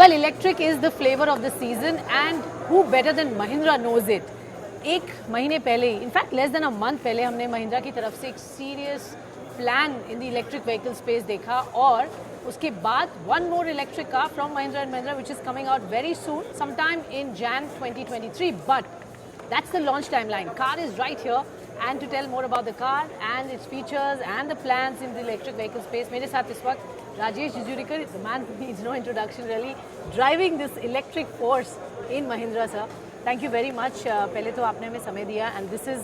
Well, electric is the flavor of the season, and who better than Mahindra knows it. एक महीने पहले, in fact less than a month पहले, हमने महिंद्रा की तरफ से एक serious plan in the electric vehicle space देखा, और उसके बाद one more electric car from Mahindra and Mahindra which is coming out very soon, sometime in Jan 2023. But that's the launch timeline. Car is right here, and to tell more about the car and its features and the plans in the electric vehicle space, मेरे साथ इस वक्त Rajesh Jejurikar, the man who needs no introduction really, driving this electric force in Mahindra, sir. Thank you very much. पहले तो आपने हमें समय दिया, and this is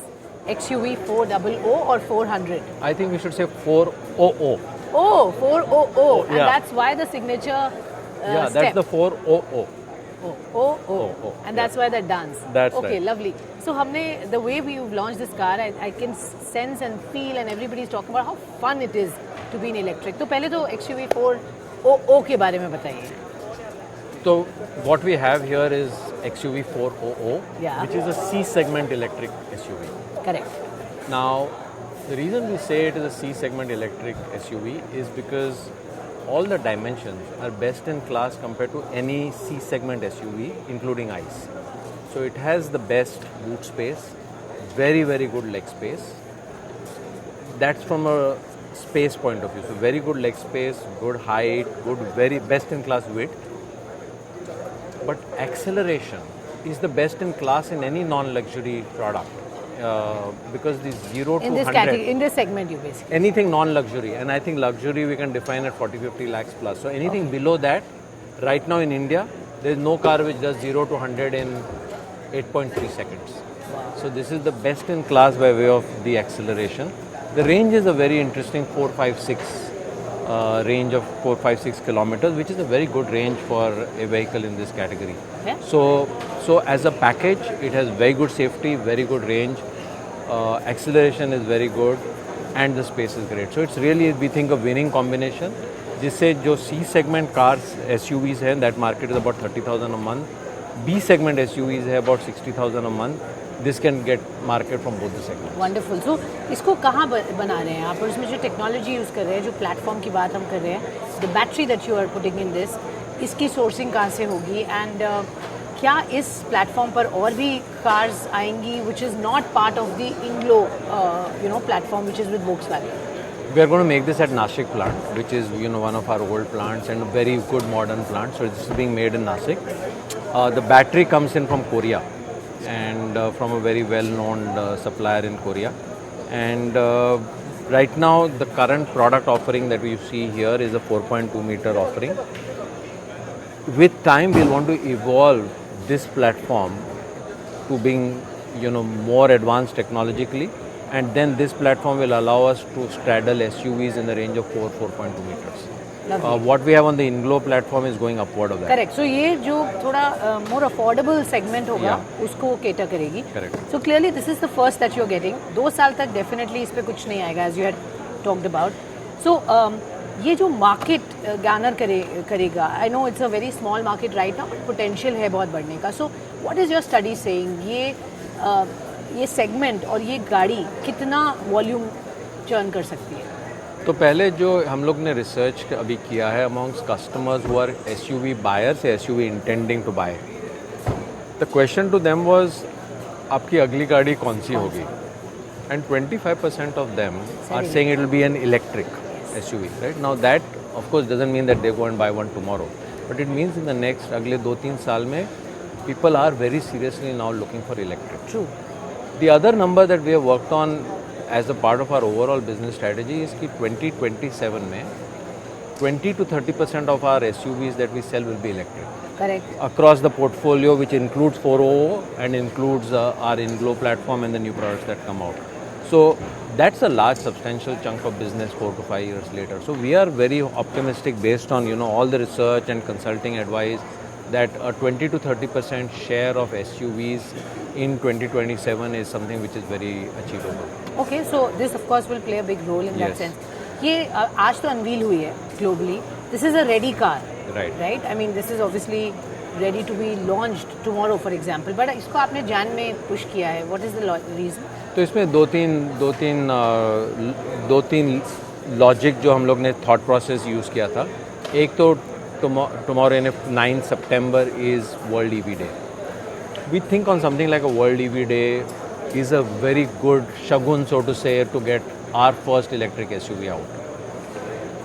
XUV 400 or 400? I think we should say 400. Oh, 400. And Yeah. that's why the signature Yeah, step. that's the 400. Oh. And that's why that dance. That's okay, right. lovely. So हमने, the way we've launched this car, I can sense and feel, and everybody's talking about how fun it is to be in electric. तो पहले तो XUV 400 के बारे में बताइए. So what we have here is XUV 400, Yeah. which is a C segment electric SUV. Correct. Now, the reason we say it is a C segment electric SUV is because all the dimensions are best in class compared to any C segment SUV, including ICE. So it has the best boot space, very, very good leg space. That's from a space point of view. So very good leg space, good height, good, very best in class width. But acceleration is the best in class in any non-luxury product. Because the 0 to In this 100, category, in this segment, you basically. anything non-luxury, and I think luxury we can define at 40-50 lakhs plus. So anything below that, right now in India, there is no car which does 0 to 100 in 8.3 seconds. So this is the best in class by way of the acceleration. The range is a very interesting 456 range of 456 kilometers, which is a very good range for a vehicle in this category. Yeah. So as a package, it has very good safety, very good range, acceleration is very good, and the space is great. So it's really, we think, a winning combination. जिससे जो C segment cars, SUVs हैं, that market is about 30,000 a month. B segment SUVs है about 60,000 a month. This can get market from both the segments. Wonderful. So इसको कहाँ बना रहे हैं आप, और इसमें जो टेक्नोलॉजी यूज़ कर रहे हैं, जो प्लेटफॉर्म की बात हम कर रहे हैं, the battery that you are putting in this, इसकी सोर्सिंग कहाँ से होगी, एंड क्या इस प्लेटफॉर्म पर और भी कार्स आएंगी which is not part of the INGLO platform which is with Volkswagen? We are going to make this at Nashik plant, which is one of our old plants and a very good modern plant. So this is being made in Nashik. The battery comes in from Korea, and from a very well-known supplier in Korea. And right now, the current product offering that we see here is a 4.2 meter offering. With time, we'll want to evolve this platform to being, more advanced technologically. And then this platform will allow us to straddle SUVs in the range of 4.2 meters. What we have on the Inglo platform is going upward of that. Correct. So ये जो थोड़ा more affordable segment होगा, उसको cater करेगी. Correct. So clearly this is the first that you're getting. 2 साल तक definitely इस पे कुछ नहीं आएगा, as you had talked about. So ये जो market garner करेगा, I know it's a very small market right now, but potential है बहुत बढ़ने का. So what is your study saying? ये सेगमेंट और ये गाड़ी कितना वॉल्यूम चर्न कर सकती है? तो पहले जो हम लोग ने रिसर्च अभी किया है amongst customers who are SUV buyers या SUV intending to buy, the question to them was आपकी अगली गाड़ी कौन सी होगी, and 25% of them are saying it will be an electric SUV. Right now that of course doesn't mean that they go and buy one tomorrow, but it means in the next अगले 2-3 साल में people are very seriously now looking for electric. True. The other number that we have worked on as a part of our overall business strategy is कि 2027 में 20 to 30% of our SUVs that we sell will be electric. Correct. Across the portfolio, which includes 400 and includes our Inglo platform and the new products that come out. So that's a large substantial chunk of business 4 to 5 years later. So we are very optimistic based on all the research and consulting advice that a 20 to 30% share of SUVs in 2027 is something which is very achievable. Okay, so this of course will play a big role in that sense. ये आज तो unveil हुई है globally. This is a ready car. Right? I mean, this is obviously ready to be launched tomorrow, for example. But इसको आपने Jan में push किया है. What is the reason? तो इसमें दो तीन लॉजिक जो हम लोग ने थॉट प्रोसेस यूज़ किया था. एक तो tomorrow in 9th September is World EV Day. We think on something like a World EV Day is a very good shagun, so to say, to get our first electric SUV out.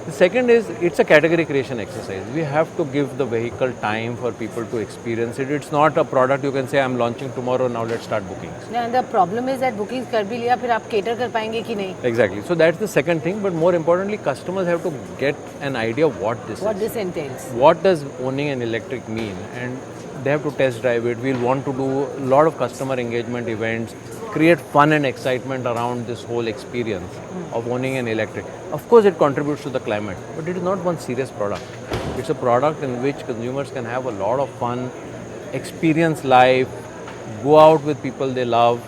The second is, it's a category creation exercise. We have to give the vehicle time for people to experience it. It's not a product you can say, I'm launching tomorrow, now let's start bookings. And the problem is that bookings कर भी लिया, फिर आप cater कर पाएंगे कि नहीं? Exactly. So that's the second thing. But more importantly, customers have to get an idea of what this What is. this entails. What does owning an electric mean? And they have to test drive it. We'll want to do a lot of customer engagement events, create fun and excitement around this whole experience of owning an electric. Of course, it contributes to the climate, but it is not one serious product. It's a product in which consumers can have a lot of fun, experience life, go out with people they love.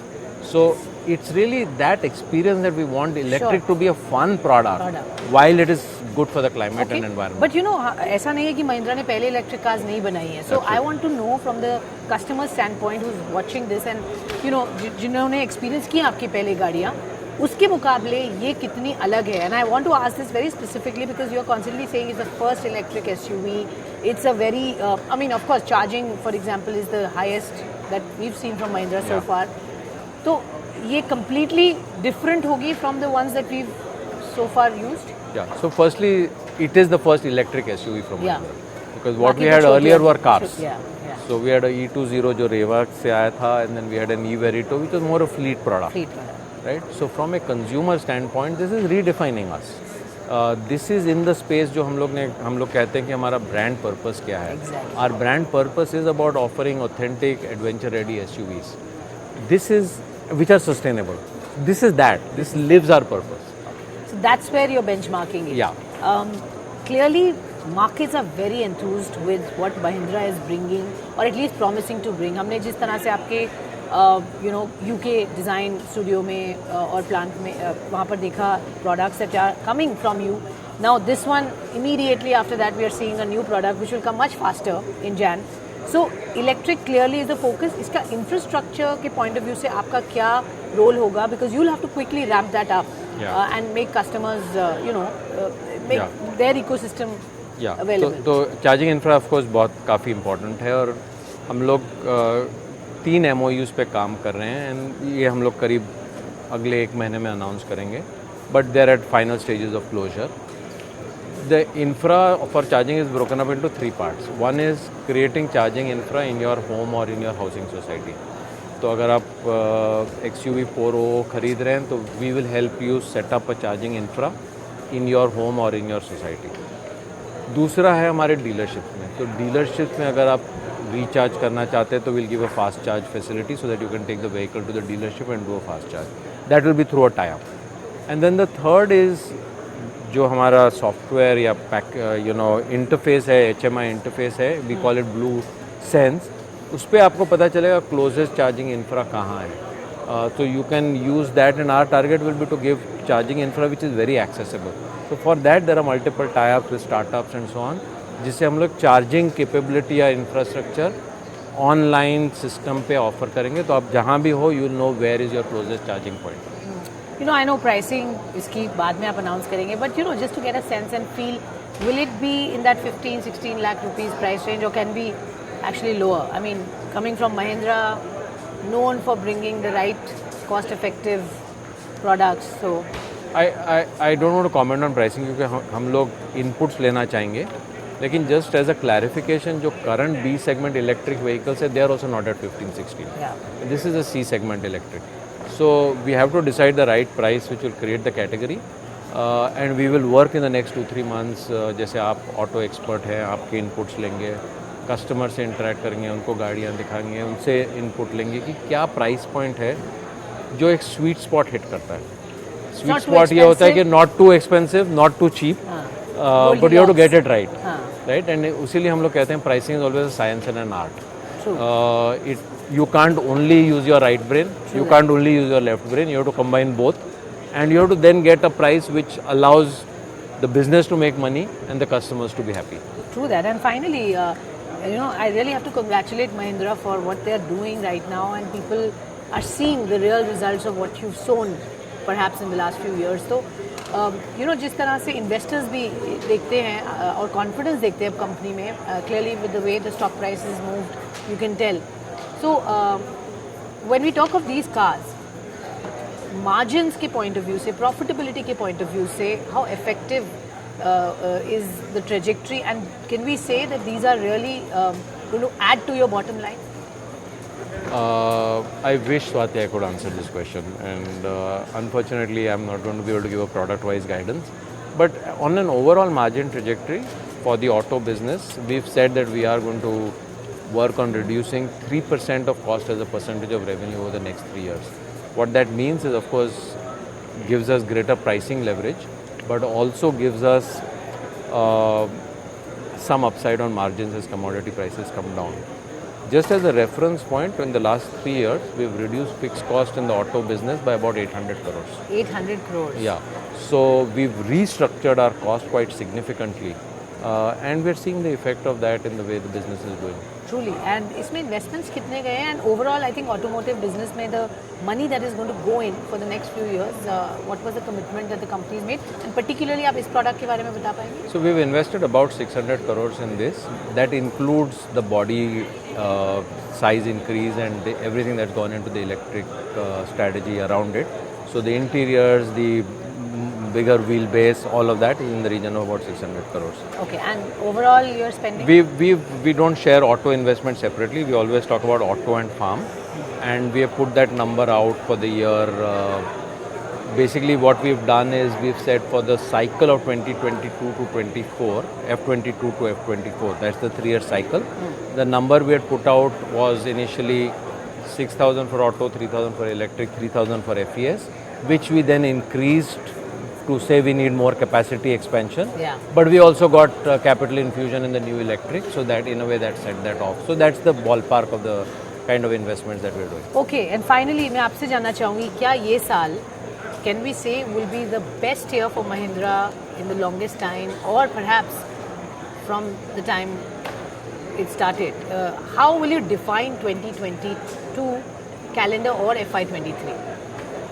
So it's really that experience that we want electric to be a fun product while it is good for the climate and environment. But you know, ऐसा नहीं है कि महिंद्रा ने पहले electric cars नहीं बनाई है. So I want to know from the customer standpoint who's watching this and you know जिन्होंने experience किया आपकी पहले गाड़ियाँ, उसके मुकाबले ये कितनी अलग है. And I want to ask this very specifically because you are constantly saying it's the first electric SUV. It's a very, I mean, of course, charging, for example, is the highest that we've seen from Mahindra so far. तो ये completely different होगी from the ones that we've so far used. Yeah. So firstly, it is the first electric SUV from Mahindra. Because what we बाकी had तो earlier छोटे- were cars. Yeah. So we had a E20 जो रेवा से आया था, and then we had an E-Verito, which was more a fleet product. Fleet वाला. Right? So from a consumer standpoint, this is redefining us. This is in the space जो हम लोग कहते हैं कि हमारा brand purpose क्या है. Exactly. Our brand purpose is about offering authentic, adventure-ready SUVs. This is which are sustainable. This is that. This lives our purpose. So that's where you're benchmarking it. Yeah. Clearly, markets are very enthused with what Mahindra is bringing, or at least promising to bring. हमने जिस तरह से आपके UK design studio में और plant में वहाँ पर देखा products that are coming from you. Now this one, immediately after that, we are seeing a new product which will come much faster in Jan. So electric clearly is the focus. इसका infrastructure के point of view से आपका क्या role होगा? Because you'll have to quickly ramp that up and make customers, make their ecosystem available. तो charging infra of course बहुत काफ़ी important है और हम लोग 3 MOUs पे काम कर रहे हैं एंड ये हम लोग करीब अगले 1 महीने में अनाउंस करेंगे. But they're at final stages of closure. The infra for charging is broken up into 3 parts. One is creating charging infra in your home or in your housing society. तो अगर आप XUV 400 खरीद रहे हैं तो we will help you set up a charging infra in your home or in your society. दूसरा है हमारे डीलरशिप में. तो डीलरशिप में अगर आप रिचार्ज करना चाहते हैं तो we'll give a fast charge facility so that you can take the vehicle to the dealership and do a fast charge. That will be through a tie-up. And then the third is जो हमारा software या interface है, HMI interface है, we call it Blue Sense. उस पर आपको पता चलेगा क्लोजेस्ट चार्जिंग इंफ्रा कहाँ है. तो you can use that and our target will be to give charging infra which is very accessible. So for that there are multiple tie-ups with startups and so on, जिससे हम लोग charging capability या infrastructure online system पे offer करेंगे. तो आप जहाँ भी हो you know where is your closest charging point. I know pricing इसकी बाद में आप announce करेंगे, but just to get a sense and feel, will it be in that 15-16 lakh rupees price range or can be actually lower? I mean, coming from Mahindra, known for bringing the right cost-effective products, so. I don't want to comment on pricing क्योंकि हम लोग inputs लेना चाहेंगे. लेकिन just as a clarification, जो current B segment electric vehicles है, they are also not at 15-16. Yeah. This is a C segment electric. So we have to decide the right price which will create the category and we will work in the next 2-3 months. जैसे आप auto expert हैं, आपके inputs लेंगे, customer से interact करेंगे, उनको गाड़ियाँ दिखाएंगे, उनसे इनपुट लेंगे कि क्या प्राइस पॉइंट है जो एक स्वीट स्पॉट हिट करता है. स्वीट स्पॉट ये होता है कि not too expensive, not too cheap, but you have to get it right. And उसीलिए हम लोग कहते हैं pricing is always a science and an art. You can't only use your right brain, you can't only use your left brain, you have to combine both and you have to then get a price which allows the business to make money and the customers to be happy. True that. And finally, I really have to congratulate Mahindra for what they're doing right now and people are seeing the real results of what you've sown perhaps in the last few years. So जिस तरह से investors भी देखते हैं और confidence देखते हैं company में, clearly with the way the stock price is moved you can tell. So when we talk of these cars, margins के पॉइंट ऑफ व्यू से, प्रॉफिटेबिलिटी के पॉइंट ऑफ व्यू से, how effective is the trajectory, and can we say that these are really going to add to your bottom line? I wish, Swati, I could answer this question, and unfortunately I'm not going to be able to give a product-wise guidance. But on an overall margin trajectory for the auto business, we've said that we are going to work on reducing 3% of cost as a percentage of revenue over the next 3 years. What that means is, of course, gives us greater pricing leverage, but also gives us some upside on margins as commodity prices come down. Just as a reference point, in the last 3 years, we've reduced fixed cost in the auto business by about 800 crores. 800 crores? Yeah. So we've restructured our cost quite significantly. And we're seeing the effect of that in the way the business is going. Truly. And इसमें investments कितने गए हैं? And overall, I think automotive business में the money that is going to go in for the next few years, what was the commitment that the company has made? And particularly, आप इस product के बारे में बता पाएंगे? So we've invested about 600 crores in this. That includes the body size increase and everything that's gone into the electric strategy around it. So the interiors, the bigger wheelbase, all of that is in the region of about 600 crores. Okay, and overall you're spending? We don't share auto investment separately. We always talk about auto and farm, and we have put that number out for the year. Basically what we've done is we've said for the cycle of 2022 to 24, F22 to F24, that's the 3-year cycle. The number we had put out was initially 6,000 for auto, 3,000 for electric, 3,000 for FES, which we then increased to say we need more capacity expansion. Yeah. But we also got capital infusion in the new electric, so that in a way that set that off. So that's the ballpark of the kind of investments that we're doing. Okay, and finally मैं आपसे जानना चाहूँगी, क्या ये साल can we say will be the best year for Mahindra in the longest time, or perhaps from the time it started? How will you define 2022 calendar or FY23?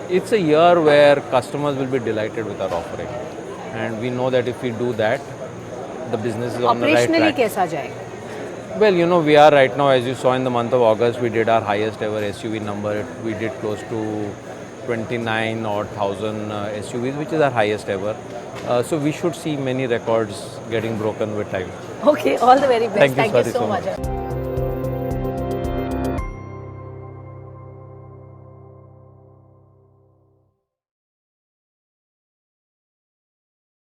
It's a year where customers will be delighted with our offering, and we know that if we do that, the business is on the right track. Operationally कैसा जाएगा? Well, we are right now, as you saw in the month of August, we did our highest ever SUV number. We did close to 29 or 1,000 SUVs, which is our highest ever. So we should see many records getting broken with time. Okay, all the very best. Thank you so so much.